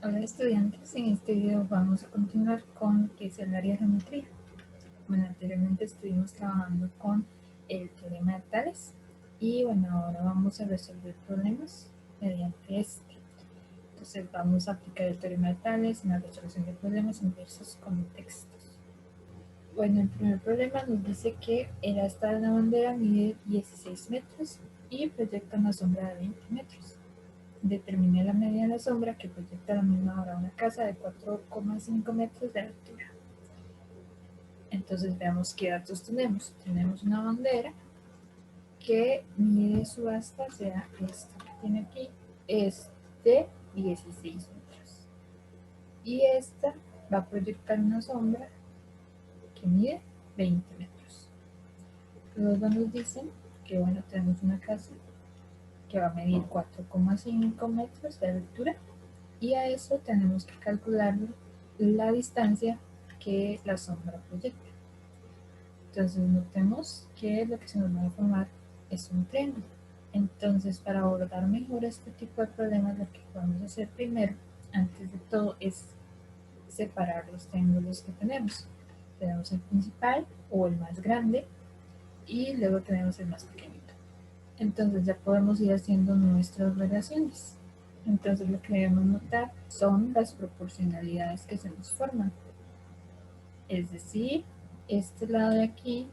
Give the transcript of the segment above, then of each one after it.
Hola estudiantes, en este video vamos a continuar con lo que es el área de geometría. Bueno, anteriormente estuvimos trabajando con el teorema de Tales y bueno, ahora vamos a resolver problemas mediante este. Entonces vamos a aplicar el teorema de Tales en la resolución de problemas en diversos contextos. Bueno, el primer problema nos dice que el asta de una bandera mide 16 metros y proyecta una sombra de 20 metros. Determine la medida de la sombra que proyecta a la misma hora una casa de 4,5 metros de altura. Entonces veamos qué datos tenemos. Tenemos una bandera que mide su asta, sea esta que tiene aquí, es de 16 metros. Y esta va a proyectar una sombra que mide 20 metros. Luego nos dicen que bueno, tenemos una casa que va a medir 4,5 metros de altura y a eso tenemos que calcular la distancia que la sombra proyecta. Entonces notemos que lo que se nos va a formar es un triángulo. Entonces, para abordar mejor este tipo de problemas, lo que vamos a hacer primero, antes de todo, es separar los triángulos que tenemos. Tenemos el principal o el más grande y luego tenemos el más pequeñito. Entonces ya podemos ir haciendo nuestras relaciones. Entonces lo que debemos notar son las proporcionalidades que se nos forman. Es decir, este lado de aquí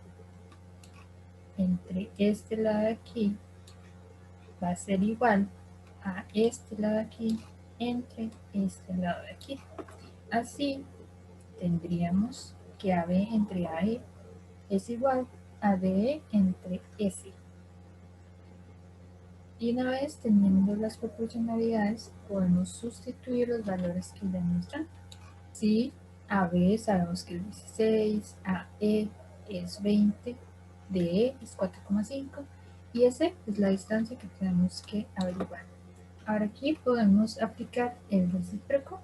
entre este lado de aquí va a ser igual a este lado de aquí entre este lado de aquí. Así tendríamos que AB entre AE es igual a DE entre S. Y una vez teniendo las proporcionalidades, podemos sustituir los valores que ya nos dan. Si AB sabemos que es 16, AE es 20, DE es 4,5 y S es la distancia que tenemos que averiguar. Ahora aquí podemos aplicar el recíproco.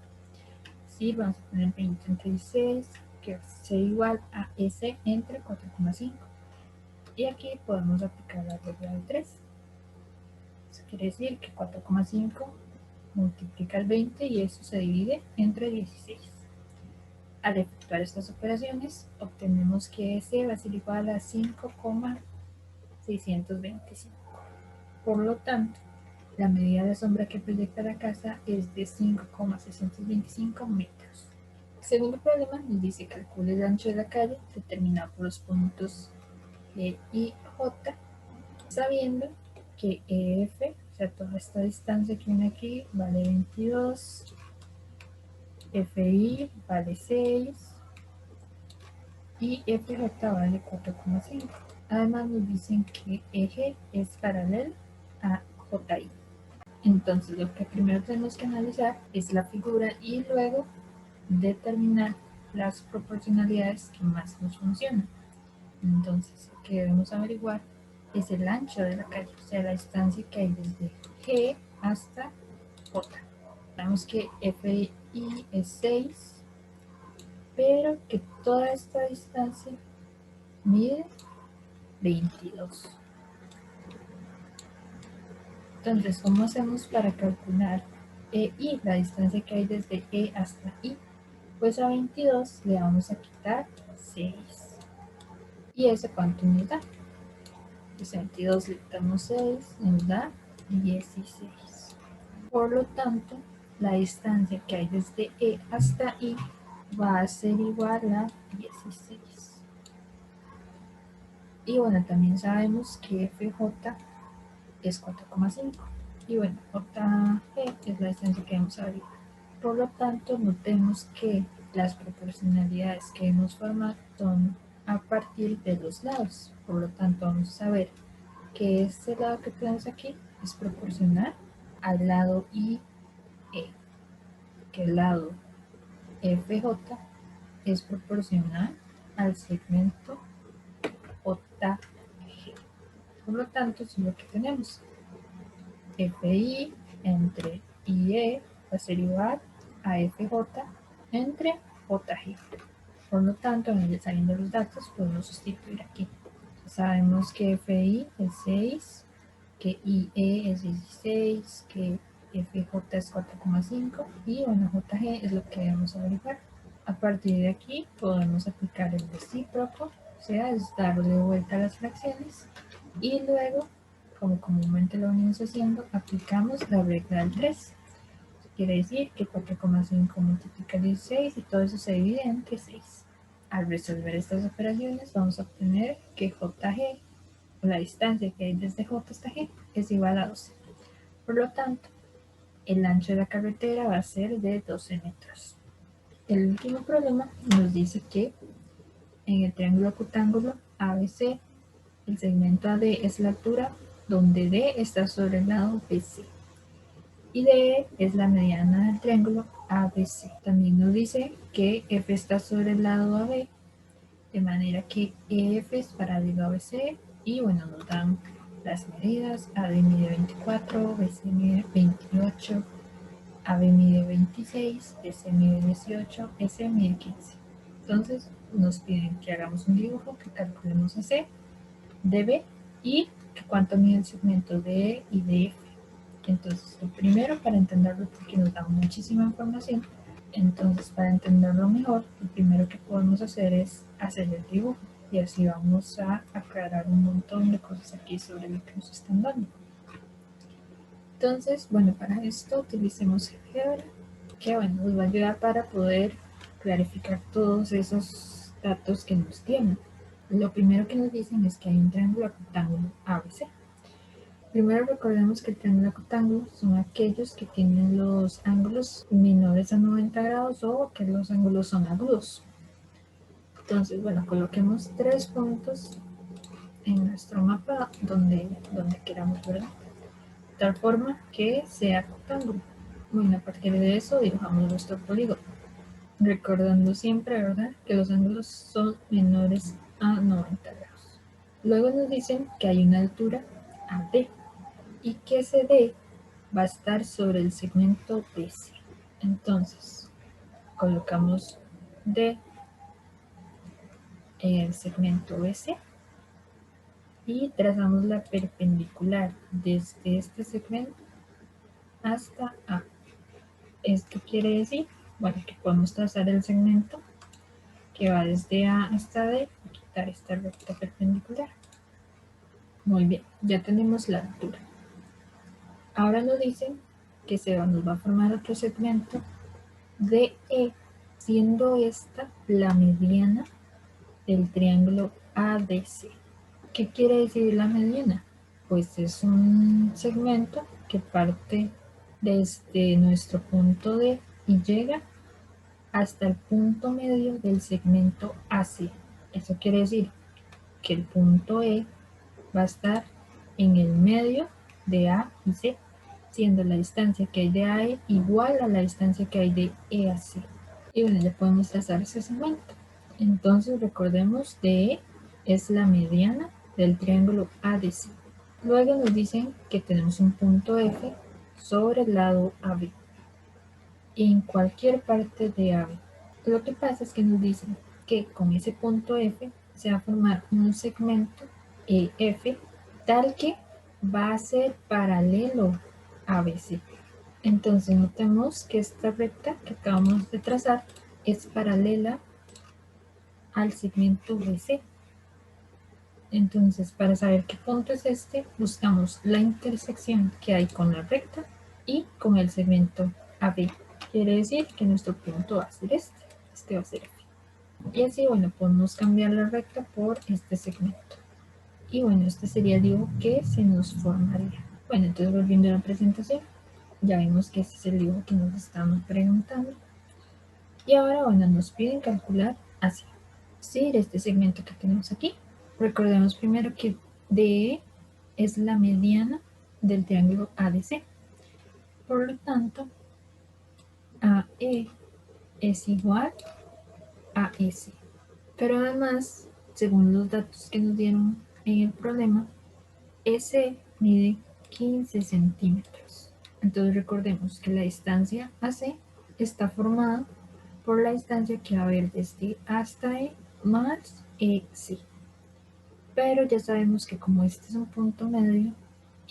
Sí, vamos a poner 20 entre 16, que sea igual a S entre 4,5. Y aquí podemos aplicar la regla de 3. Eso quiere decir que 4,5 multiplica el 20 y eso se divide entre 16. Al efectuar estas operaciones, obtenemos que S va a ser igual a 5,625. Por lo tanto, la medida de sombra que proyecta la casa es de 5,625 metros. El segundo problema nos dice calcule el ancho de la calle determinado por los puntos E y J, sabiendo que EF, o sea, toda esta distancia que viene aquí, vale 22, FI vale 6 y FJ vale 4,5. Además nos dicen que eje es paralelo a JI. Entonces lo que primero tenemos que analizar es la figura y luego determinar las proporcionalidades que más nos funcionan. Entonces lo que debemos averiguar es el ancho de la calle, o sea, la distancia que hay desde G hasta J. Sabemos que FI es 6, pero que toda esta distancia mide 22. Entonces, ¿cómo hacemos para calcular I, la distancia que hay desde E hasta I? Pues a 22 le vamos a quitar 6. ¿Y eso cuánto nos da? Pues a 22 le quitamos 6, nos da 16. Por lo tanto, la distancia que hay desde E hasta I va a ser igual a 16. Y bueno, también sabemos que FJ es 4,5. Y bueno, JG es la distancia que vamos a averiguar. Por lo tanto, notemos que las proporcionalidades que debemos formar son a partir de los lados. Por lo tanto, vamos a saber que este lado que tenemos aquí es proporcional al lado IE, que el lado FJ es proporcional al segmento JG. Por lo tanto, eso es lo que tenemos. FI entre IE va a ser igual a FJ entre JG. Por lo tanto, sabiendo los datos, podemos sustituir aquí. Sabemos que FI es 6, que IE es 16, que FJ es 4,5 y bueno, JG es lo que debemos averiguar. A partir de aquí podemos aplicar el recíproco, o sea, es darle vuelta a las fracciones y luego, como comúnmente lo venimos haciendo, aplicamos la regla del 3. Quiere decir que 4,5 multiplica 16 y todo eso se divide entre 6. Al resolver estas operaciones vamos a obtener que JG, o la distancia que hay desde J hasta G, es igual a 12. Por lo tanto, el ancho de la carretera va a ser de 12 metros. El último problema nos dice que en el triángulo octángulo ABC, el segmento AD es la altura donde D está sobre el lado BC y DE es la mediana del triángulo ABC. También nos dice que F está sobre el lado AB, de manera que EF es paralelo a BC y bueno, nos dan las medidas. AD mide 24, BC mide 28, AB mide 26, BC mide 18, S mide 15. Entonces nos piden que hagamos un dibujo, que calculemos AC, DB y que cuánto mide el segmento DE y DF. Entonces, lo primero, para entenderlo, porque nos da muchísima información, entonces para entenderlo mejor, lo primero que podemos hacer es hacer el dibujo y así vamos a aclarar un montón de cosas aquí sobre lo que nos están dando. Entonces, bueno, para esto utilicemos GeoGebra, que bueno, nos va a ayudar para poder clarificar todos esos datos que nos tienen. Lo primero que nos dicen es que hay un triángulo rectángulo ABC. Primero recordemos que el triángulo rectángulo son aquellos que tienen los ángulos menores a 90 grados o que los ángulos son agudos. Entonces, bueno, coloquemos 3 puntos en nuestro mapa donde queramos, ¿verdad? De tal forma que sea rectángulo. Bueno, a partir de eso dibujamos nuestro polígono. Recordando siempre, ¿verdad?, que los ángulos son menores a 90 grados. Luego nos dicen que hay una altura AD y que ese D va a estar sobre el segmento BC. Entonces, colocamos D en el segmento BC y trazamos la perpendicular desde este segmento hasta A. Esto quiere decir, bueno, que podemos trazar el segmento que va desde A hasta D y quitar esta recta perpendicular. Muy bien, ya tenemos la altura. Ahora nos dicen que nos va a formar otro segmento DE, siendo esta la mediana del triángulo ADC. ¿Qué quiere decir la mediana? Pues es un segmento que parte desde nuestro punto D y llega hasta el punto medio del segmento AC. Eso quiere decir que el punto E va a estar en el medio de A y C, siendo la distancia que hay de AE igual a la distancia que hay de E a C. Y bueno, ya podemos trazar ese segmento. Entonces recordemos, DE es la mediana del triángulo ADC. Luego nos dicen que tenemos un punto F sobre el lado AB, en cualquier parte de AB. Lo que pasa es que nos dicen que con ese punto F se va a formar un segmento EF tal que va a ser paralelo a BC. Entonces notemos que esta recta que acabamos de trazar es paralela al segmento BC. Entonces, para saber qué punto es este, buscamos la intersección que hay con la recta y con el segmento AB. Quiere decir que nuestro punto va a ser este va a ser F. Y así, bueno, podemos cambiar la recta por este segmento. Y bueno, este sería el dibujo que se nos formaría. Bueno, entonces volviendo a la presentación, ya vimos que este es el dibujo que nos estaban preguntando. Y ahora, bueno, nos piden calcular así. Sí, este segmento que tenemos aquí. Recordemos primero que DE es la mediana del triángulo ADC. Por lo tanto, AE es igual a S. Pero además, según los datos que nos dieron en el problema, S mide 15 centímetros. Entonces recordemos que la distancia AC está formada por la distancia que va a haber desde A hasta E más EC. Pero ya sabemos que como este es un punto medio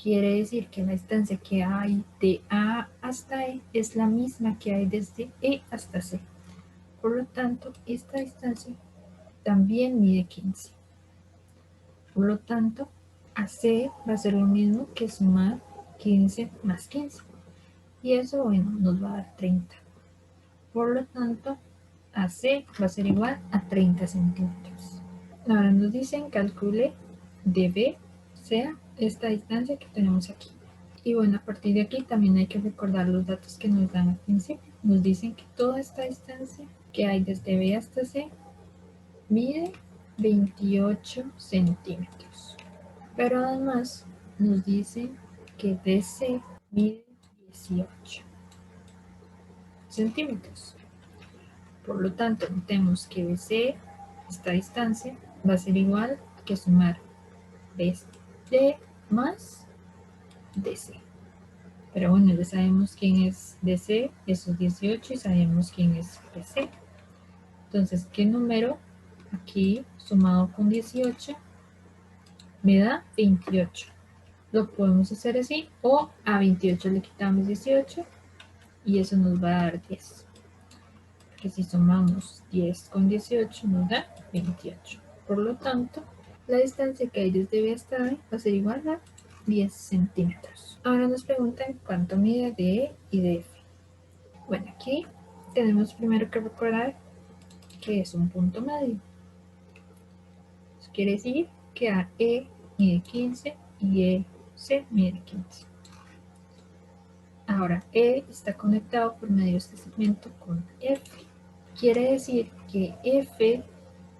quiere decir que la distancia que hay de A hasta E es la misma que hay desde E hasta C. Por lo tanto, esta distancia también mide 15. Por lo tanto, AC va a ser lo mismo que sumar 15 más 15. Y eso, bueno, nos va a dar 30. Por lo tanto, AC va a ser igual a 30 centímetros. Ahora nos dicen calcule DB sea esta distancia que tenemos aquí. Y bueno, a partir de aquí también hay que recordar los datos que nos dan al principio. Nos dicen que toda esta distancia que hay desde B hasta C mide 28 centímetros. Pero además nos dicen que DC mide 18 centímetros. Por lo tanto, notemos que BC, esta distancia, va a ser igual que sumar BD más DC. Pero bueno, ya sabemos quién es DC, esos 18, y sabemos quién es BC. Entonces, ¿qué número aquí sumado con 18 me da 28? Lo podemos hacer así, o a 28 le quitamos 18 y eso nos va a dar 10. Porque si sumamos 10 con 18 nos da 28. Por lo tanto, la distancia que hay desde B hasta A va a ser igual a 10 centímetros. Ahora nos preguntan cuánto mide DE y DF. Bueno, aquí tenemos primero que recordar que es un punto medio. Eso quiere decir que AE mide 15 y EC mide 15. Ahora, E está conectado por medio de este segmento con F. Quiere decir que F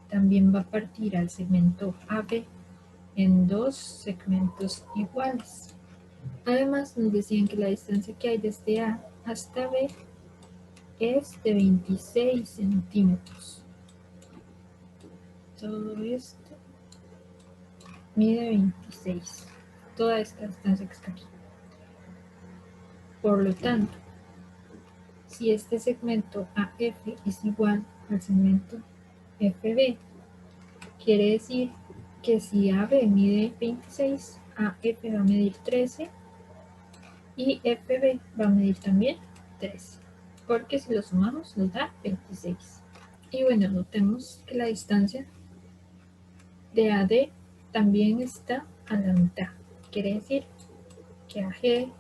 también va a partir al segmento AB en dos segmentos iguales. Además, nos decían que la distancia que hay desde A hasta B es de 26 centímetros. Todo esto mide 26. Toda esta distancia que está aquí. Por lo tanto, si este segmento AF es igual al segmento FB, quiere decir que si AB mide 26, AF va a medir 13 y FB va a medir también 13, porque si lo sumamos nos da 26. Y bueno, notemos que la distancia de AD también está a la mitad. Quiere decir que AG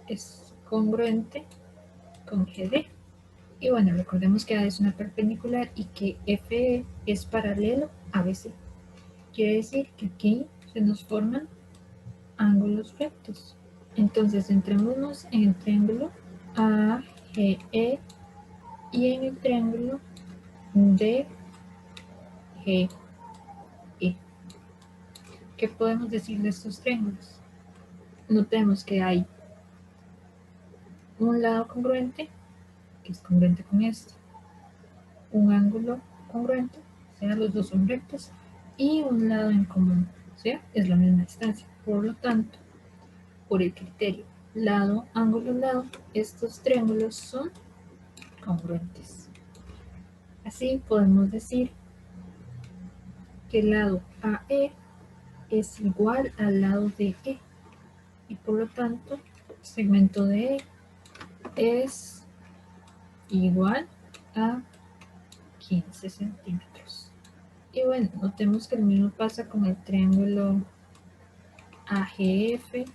es congruente con GD. Y bueno, recordemos que AD es una perpendicular y que FE es paralelo a BC. Quiere decir que aquí se nos forman ángulos rectos. Entonces, centrémonos en el triángulo AGE y en el triángulo DGE. ¿Qué podemos decir de estos triángulos? Notemos que hay un lado congruente, que es congruente con este, un ángulo congruente, o sea, los dos son rectos, y un lado en común, o sea, es la misma distancia. Por lo tanto, por el criterio lado, ángulo, lado, estos triángulos son congruentes. Así podemos decir que el lado AE es igual al lado de E y por lo tanto el segmento de E es igual a 15 centímetros. Y bueno, notemos que lo mismo pasa con el triángulo AGF,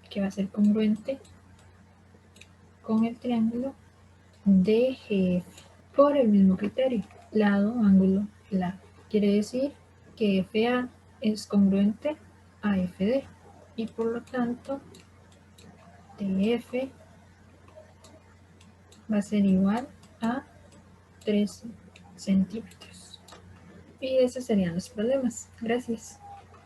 que va a ser congruente con el triángulo DGF por el mismo criterio, lado, ángulo, lado. Quiere decir que FA es congruente a FD y por lo tanto DF va a ser igual a 13 centímetros. Y esos serían los problemas. Gracias.